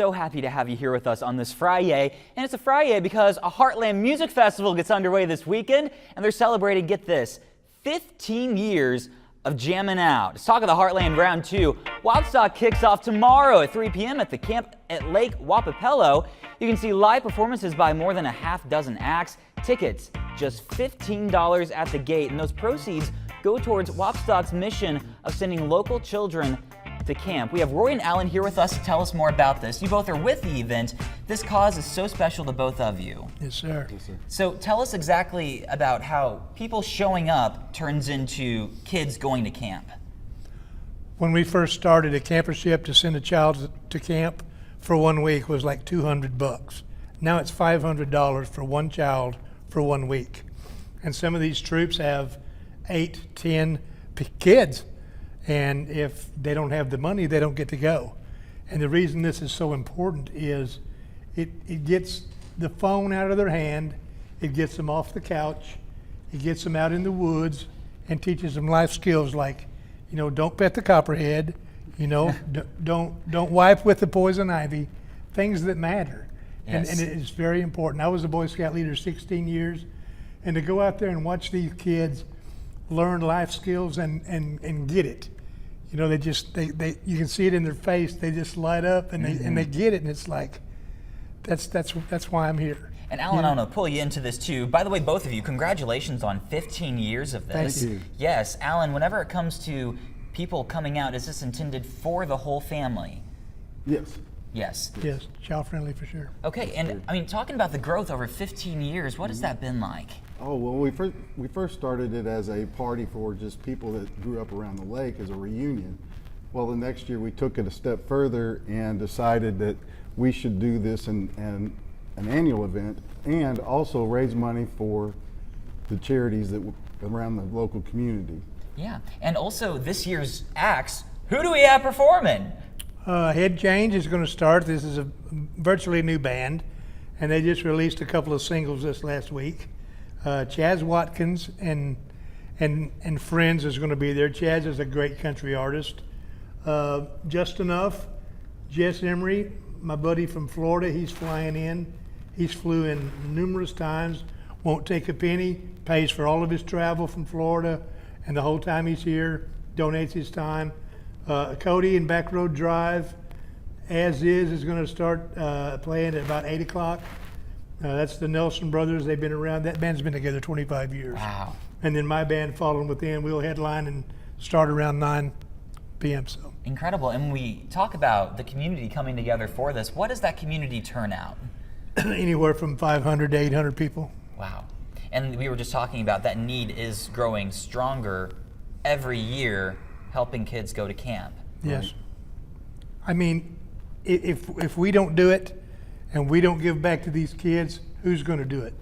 So happy to have you here with us on this Friday, and it's a Friday because a Heartland Music Festival gets underway this weekend, and they're celebrating, get this, 15 years of jamming out. Let's talk of the Heartland Round 2. Wappstock kicks off tomorrow at 3 p.m. at the camp at Lake Wappapello. You can see live performances by more than a half dozen acts. Tickets, just $15 at the gate, and those proceeds go towards Wappstock's mission of sending local children to camp. We have Roy and Alan here with us to tell us more about this. You both are with the event. This cause is so special to both of you. Yes, sir. Yes, sir. So tell us exactly about how people showing up turns into kids going to camp. When we first started, a campership to send a child to camp for 1 week was like $200. Now it's $500 for one child for 1 week. And some of these troops have 8, 10 kids. And if they don't have the money, they don't get to go. And the reason this is so important is it gets the phone out of their hand, it gets them off the couch, it gets them out in the woods and teaches them life skills like, you know, don't pet the copperhead, you know, don't wipe with the poison ivy, things that matter. Yes. And it is very important. I was a Boy Scout leader 16 years, and to go out there and watch these kids learn life skills and get it. You know, they you can see it in their face. They just light up and they get it, and it's like, that's why I'm here. And Alan, I want to pull you into this too. By the way, both of you, congratulations on 15 years of this. Thank you. Yes, Alan, whenever it comes to people coming out, is this intended for the whole family? Yes. Yes. Yes, child friendly for sure. Okay, and I mean, talking about the growth over 15 years, what has that been like? Oh, well, we first started it as a party for just people that grew up around the lake as a reunion. Well, the next year we took it a step further and decided that we should do this in an annual event and also raise money for the charities that around the local community. Yeah, and also this year's acts, who do we have performing? Head Change is going to start. This is a virtually new band, and they just released a couple of singles this last week. Chaz Watkins and Friends is going to be there. Chaz is a great country artist. Just Enough, Jess Emery, my buddy from Florida, he's flying in. He's flew in numerous times, won't take a penny, pays for all of his travel from Florida, and the whole time he's here, donates his time. Cody and Back Road Drive, As is going to start playing at about 8 o'clock. That's the Nelson Brothers. They've been around. That band's been together 25 years. Wow. And then my band, Following Within, we'll headline and start around 9 p.m. So Incredible. And when we talk about the community coming together for this, what is that community turnout? anywhere from 500 to 800 people. Wow. And we were just talking about that need is growing stronger every year, helping kids go to camp. Yes. Right. I mean, if we don't do it and we don't give back to these kids, who's going to do it?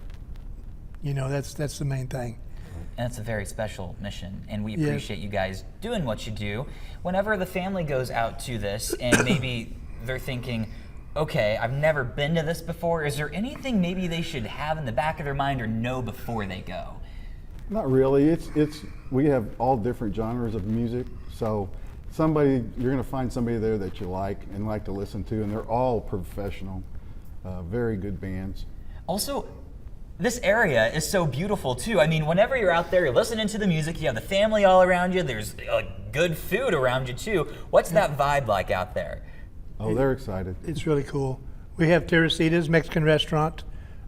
You know, that's the main thing. And it's a very special mission, and we Yes. appreciate you guys doing what you do. Whenever the family goes out to this and maybe they're thinking, okay, I've never been to this before, is there anything maybe they should have in the back of their mind or know before they go? Not really. We have all different genres of music, so you're going to find somebody there that you like and like to listen to, and they're all professional, very good bands. Also, this area is so beautiful too. I mean, whenever you're out there, you're listening to the music, you have the family all around you, there's good food around you too. What's that vibe like out there? Oh, they're excited. It's really cool. We have Teresita's Mexican restaurant.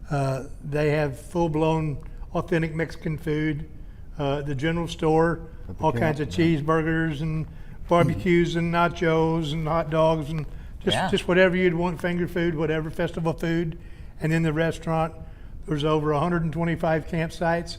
They have full-blown authentic Mexican food. The general store, all kinds of cheeseburgers and barbecues and nachos and hot dogs and just whatever you'd want, finger food, whatever, festival food. And in the restaurant, there's over 125 campsites.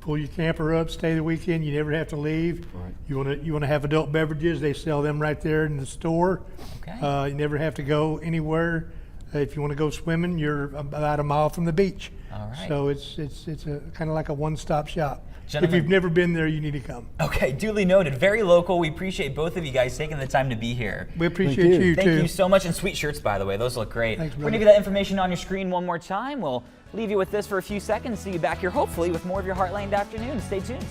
Pull your camper up, stay the weekend. You never have to leave. Right. You want to have adult beverages? They sell them right there in the store. Okay. You never have to go anywhere. If you want to go swimming, you're about a mile from the beach. All right. So it's a kind of like a one-stop shop. Gentlemen, if you've never been there, you need to come. Okay, duly noted. Very local. We appreciate both of you guys taking the time to be here. We appreciate you too. Thank you so much, and sweet shirts, by the way. Those look great. Thanks, We're brother. going to give that information on your screen one more time. We'll leave you with this for a few seconds. See you back here, hopefully, with more of your Heartland Afternoon. Stay tuned.